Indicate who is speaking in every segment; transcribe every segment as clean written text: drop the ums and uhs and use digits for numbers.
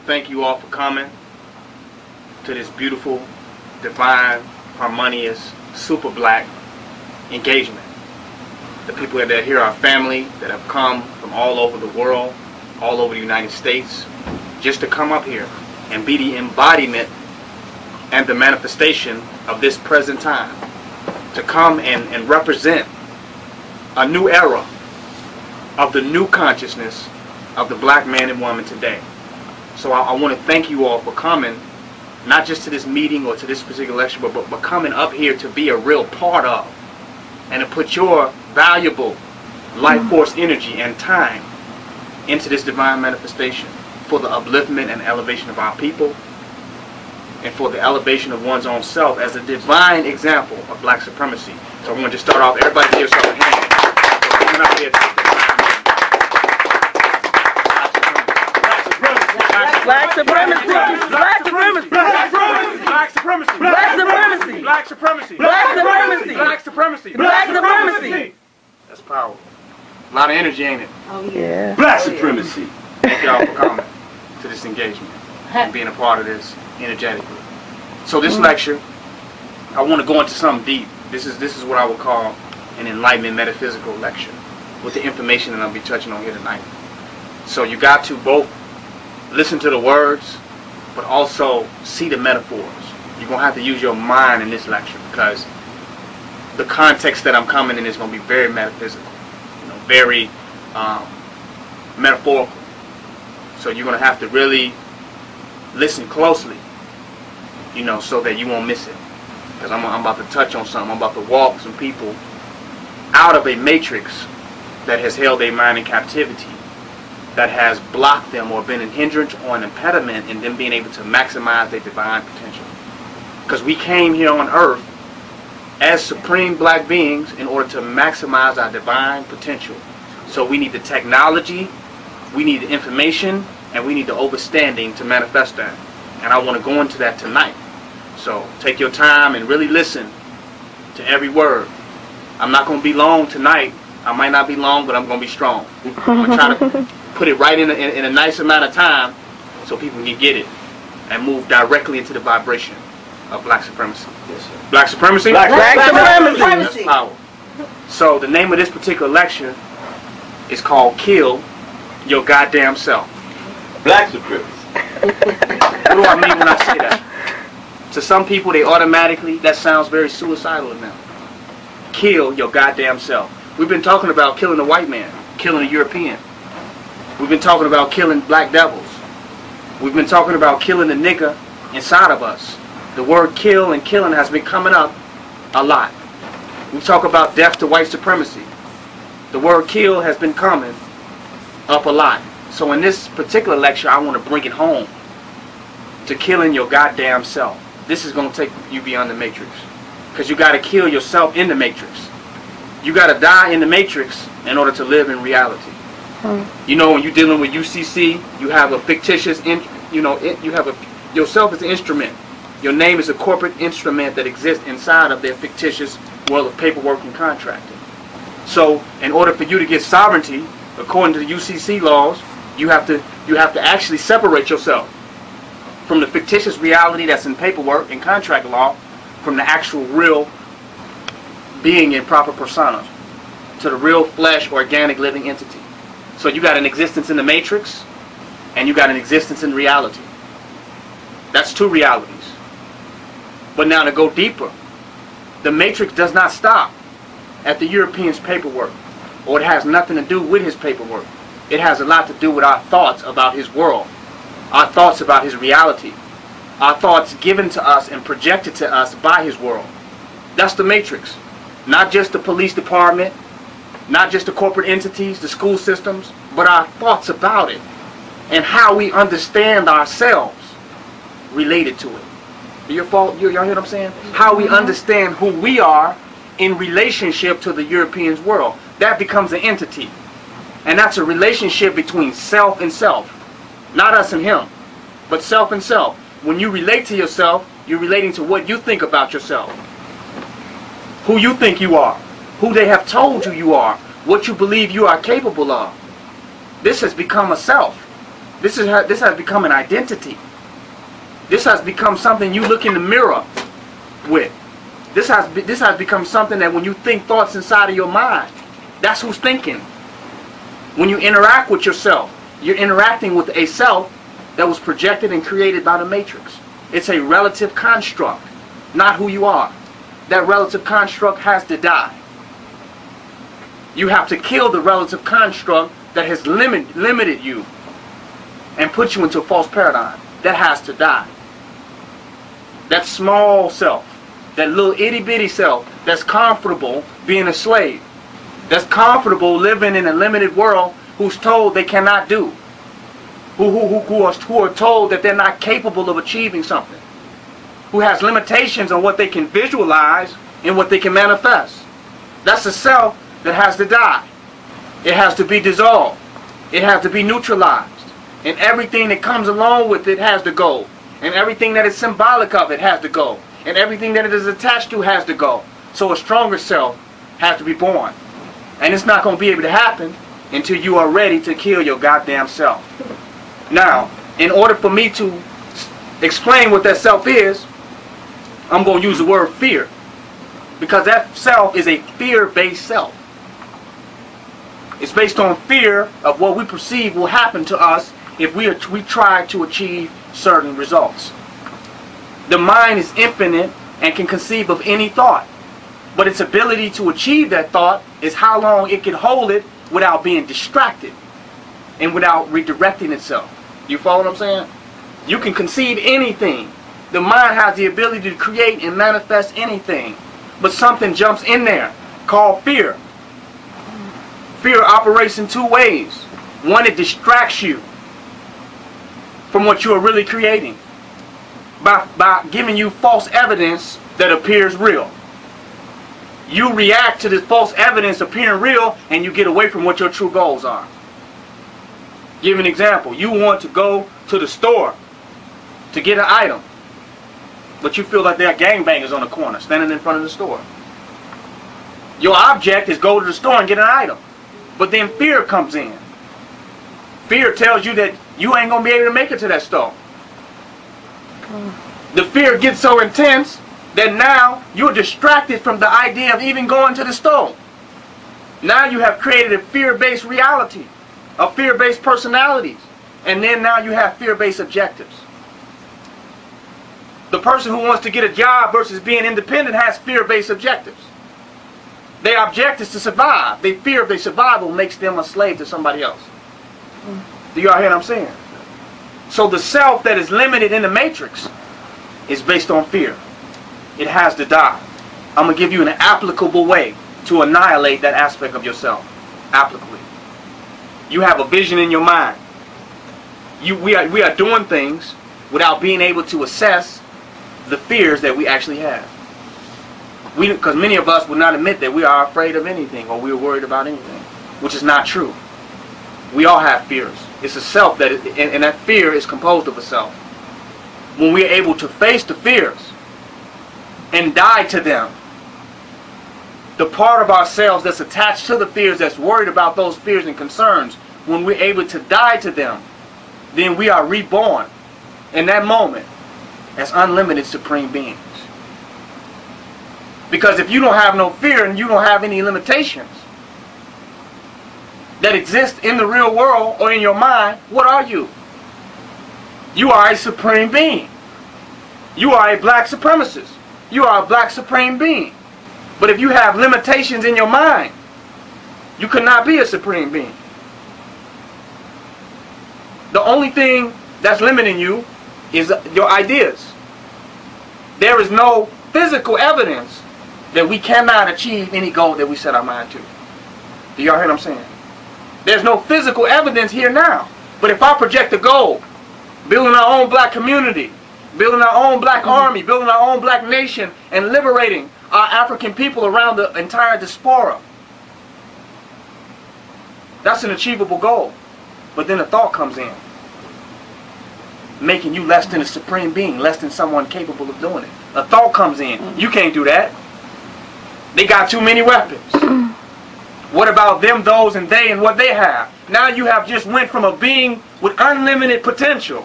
Speaker 1: thank you all for coming to this beautiful, divine, harmonious, super black engagement. The people that are here are family that have come from all over the world, all over the United States, just to come up here and be the embodiment and the manifestation of this present time. To come and represent a new era of the new consciousness of the black man and woman today. So I want to thank you all for coming, not just to this meeting or to this particular lecture, but coming up here to be a real part of and to put your valuable life force energy and time into this divine manifestation for the upliftment and elevation of our people and for the elevation of one's own self as a divine example of black supremacy. So I'm going to just start off, everybody give yourself a hand. So coming up here to this
Speaker 2: Black supremacy! Black supremacy!
Speaker 1: Black supremacy!
Speaker 2: Black supremacy!
Speaker 1: Black supremacy!
Speaker 2: Black supremacy!
Speaker 1: Black supremacy!
Speaker 2: Black supremacy!
Speaker 1: That's powerful. A lot of energy, ain't it?
Speaker 2: Oh yeah.
Speaker 3: Black supremacy.
Speaker 1: Thank y'all for coming to this engagement and being a part of this energetically. So this lecture, I want to go into something deep. This is what I would call an enlightenment metaphysical lecture with the information that I'll be touching on here tonight. So you got to both listen to the words, but also see the metaphors. You're going to have to use your mind in this lecture because the context that I'm coming in is going to be very metaphysical, very metaphorical. So you're going to have to really listen closely, so that you won't miss it. Because I'm about to touch on something. I'm about to walk some people out of a matrix that has held their mind in captivity, that has blocked them or been a hindrance or an impediment in them being able to maximize their divine potential. Because we came here on earth as supreme black beings in order to maximize our divine potential. So we need the technology, we need the information, and we need the understanding to manifest that. And I want to go into that tonight. So take your time and really listen to every word. I'm not going to be long tonight. I might not be long, but I'm going to be strong. I'm going to try to put it right in a nice amount of time so people can get it and move directly into the vibration of black supremacy.
Speaker 3: Yes, sir.
Speaker 1: Black supremacy?
Speaker 2: Black supremacy!
Speaker 1: That's power. So the name of this particular lecture is called Kill Your Goddamn Self.
Speaker 3: Black supremacy.
Speaker 1: What do I mean when I say that? To some people, they automatically, that sounds very suicidal to them. Kill your goddamn self. We've been talking about killing the white man, killing the European. We've been talking about killing black devils. We've been talking about killing the nigger inside of us. The word kill and killing has been coming up a lot. We talk about death to white supremacy. The word kill has been coming up a lot. So in this particular lecture, I want to bring it home to killing your goddamn self. This is going to take you beyond the matrix. Because you got to kill yourself in the matrix. You got to die in the matrix in order to live in reality. When you're dealing with UCC, you have a fictitious, yourself as an instrument. Your name is a corporate instrument that exists inside of their fictitious world of paperwork and contracting. So, in order for you to get sovereignty, according to the UCC laws, you have to actually separate yourself from the fictitious reality that's in paperwork and contract law, from the actual real being in proper persona, to the real flesh, organic, living entity. So you got an existence in the matrix, and you got an existence in reality. That's two realities. But now to go deeper, the matrix does not stop at the European's paperwork, or it has nothing to do with his paperwork. It has a lot to do with our thoughts about his world, our thoughts about his reality, our thoughts given to us and projected to us by his world. That's the matrix. Not just the police department, not just the corporate entities, the school systems, but our thoughts about it and how we understand ourselves related to it. Y'all hear what I'm saying? How we understand who we are in relationship to the European's world. That becomes an entity. And that's a relationship between self and self. Not us and him, but self and self. When you relate to yourself, you're relating to what you think about yourself. Who you think you are. Who they have told you are. What you believe you are capable of. This has become a self. This has become an identity. This has become something you look in the mirror with. This has become something that when you think thoughts inside of your mind, that's who's thinking. When you interact with yourself, you're interacting with a self that was projected and created by the matrix. It's a relative construct, not who you are. That relative construct has to die. You have to kill the relative construct that has limited you and put you into a false paradigm. That has to die. That small self, that little itty bitty self that's comfortable being a slave, that's comfortable living in a limited world, who's told they cannot do, who are told that they're not capable of achieving something, who has limitations on what they can visualize and what they can manifest. That's a self that has to die. It has to be dissolved. It has to be neutralized. And everything that comes along with it has to go. And everything that is symbolic of it has to go. And everything that it is attached to has to go. So a stronger self has to be born. And it's not going to be able to happen until you are ready to kill your goddamn self. Now, in order for me to explain what that self is, I'm going to use the word fear. Because that self is a fear-based self. It's based on fear of what we perceive will happen to us if we try to achieve certain results. The mind is infinite and can conceive of any thought. But its ability to achieve that thought is how long it can hold it without being distracted and without redirecting itself. You follow what I'm saying? You can conceive anything. The mind has the ability to create and manifest anything. But something jumps in there called fear. Fear operates in two ways. One, it distracts you from what you are really creating by giving you false evidence that appears real. You react to this false evidence appearing real and you get away from what your true goals are. Give an example. You want to go to the store to get an item, but you feel like there are gangbangers on the corner standing in front of the store. Your object is go to the store and get an item. But then fear comes in. Fear tells you that you ain't going to be able to make it to that store. The fear gets so intense that now you're distracted from the idea of even going to the store. Now you have created a fear-based reality, of fear-based personalities. And then now you have fear-based objectives. The person who wants to get a job versus being independent has fear-based objectives. Their object is to survive. They fear if their survival makes them a slave to somebody else. Do y'all hear what I'm saying? So the self that is limited in the matrix is based on fear. It has to die. I'm going to give you an applicable way to annihilate that aspect of yourself. Applicably. You have a vision in your mind. We are doing things without being able to assess the fears that we actually have. Because many of us would not admit that we are afraid of anything or we are worried about anything, which is not true. We all have fears. It's a self that, and that fear is composed of a self. When we are able to face the fears and die to them, the part of ourselves that's attached to the fears, that's worried about those fears and concerns, when we're able to die to them, then we are reborn in that moment as unlimited supreme beings. Because if you don't have no fear and you don't have any limitations that exist in the real world or in your mind, what are you? You are a supreme being. You are a black supremacist. You are a black supreme being. But if you have limitations in your mind, you cannot be a supreme being. The only thing that's limiting you is your ideas. There is no physical evidence that we cannot achieve any goal that we set our mind to. Do y'all hear what I'm saying? There's no physical evidence here now. But if I project a goal, building our own black community, building our own black army, building our own black nation, and liberating our African people around the entire diaspora, that's an achievable goal. But then a thought comes in, making you less than a supreme being, less than someone capable of doing it. A thought comes in, you can't do that. They got too many weapons. What about them, those, and they, and what they have? now you have just went from a being with unlimited potential,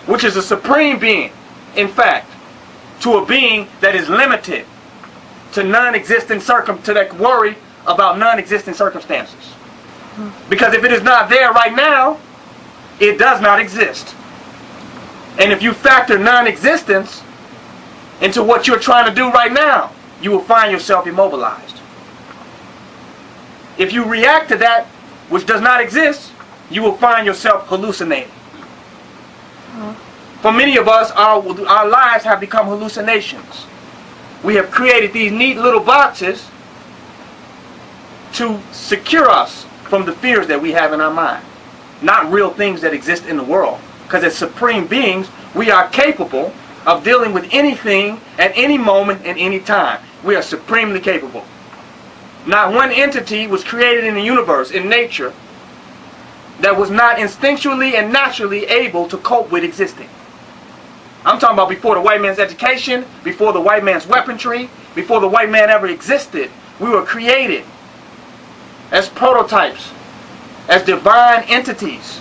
Speaker 1: which is a supreme being, in fact, to a being that is limited to non-existent to that worry about non-existent circumstances. Because if it is not there right now, it does not exist. And if you factor non-existence into what you're trying to do right now, you will find yourself immobilized. If you react to that which does not exist, you will find yourself hallucinating. For many of us, our lives have become hallucinations. We have created these neat little boxes to secure us from the fears that we have in our mind. Not real things that exist in the world. Because as supreme beings, we are capable of dealing with anything at any moment and any time. We are supremely capable. Not one entity was created in the universe, in nature, that was not instinctually and naturally able to cope with existing. I'm talking about before the white man's education, before the white man's weaponry, before the white man ever existed. We were created as prototypes, as divine entities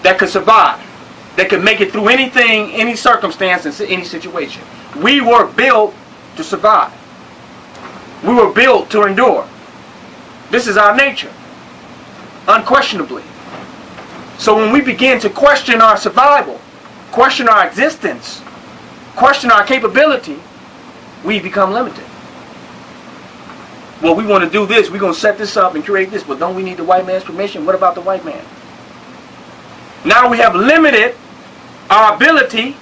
Speaker 1: that could survive, that could make it through anything, any circumstance, and any situation. We were built to survive. We were built to endure. This is our nature, unquestionably. So when we begin to question our survival, question our existence, question our capability, we become limited. Well, we want to do this, we're going to set this up and create this, but don't we need the white man's permission? What about the white man? Now we have limited our ability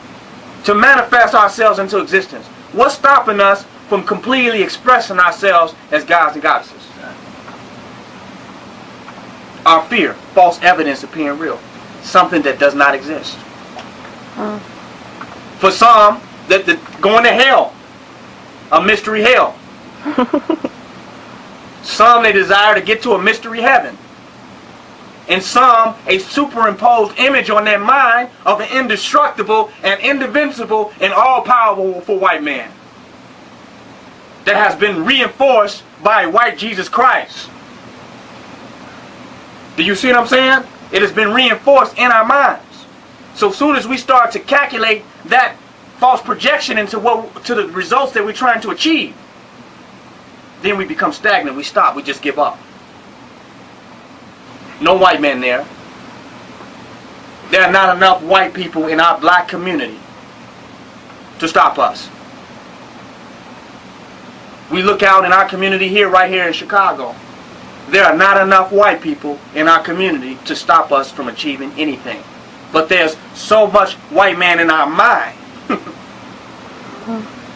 Speaker 1: to manifest ourselves into existence. What's stopping us from completely expressing ourselves as gods and goddesses? Our fear, false evidence appearing real, something that does not exist. For some, that going to hell, a mystery hell. Some, they desire to get to a mystery heaven. And some, a superimposed image on their mind of an indestructible and indivisible and all-powerful white man that has been reinforced by white Jesus Christ. Do you see what I'm saying? It has been reinforced in our minds. So soon as we start to calculate that false projection into the results that we're trying to achieve, then we become stagnant. We stop. We just give up. No white men there. There are not enough white people in our black community to stop us. We look out in our community here, right here in Chicago. There are not enough white people in our community to stop us from achieving anything. But there's so much white man in our mind.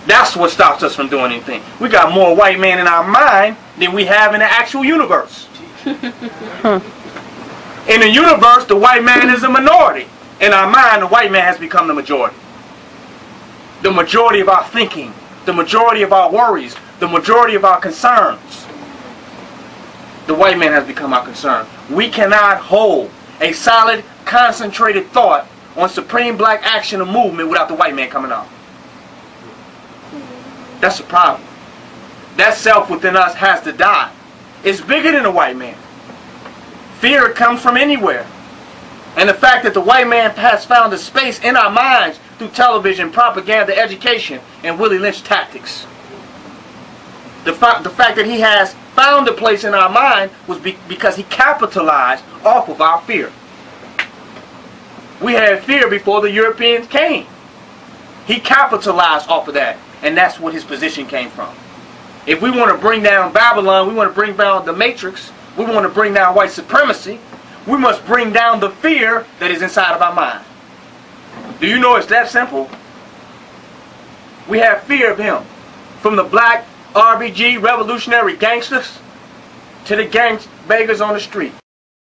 Speaker 1: That's what stops us from doing anything. We got more white man in our mind than we have in the actual universe. In the universe, the white man is a minority. In our mind, the white man has become the majority. The majority of our thinking, the majority of our worries, the majority of our concerns. The white man has become our concern. We cannot hold a solid, concentrated thought on supreme black action and movement without the white man coming up. That's the problem. That self within us has to die. It's bigger than the white man. Fear comes from anywhere. And the fact that the white man has found a space in our minds through television, propaganda, education, and Willie Lynch tactics. The fact that he has found a place in our mind was because he capitalized off of our fear. We had fear before the Europeans came. He capitalized off of that, and that's what his position came from. If we want to bring down Babylon, we want to bring down the Matrix, we want to bring down white supremacy, we must bring down the fear that is inside of our mind. Do you know it's that simple? We have fear of him. From the black RBG revolutionary gangsters to the gang beggars on the street.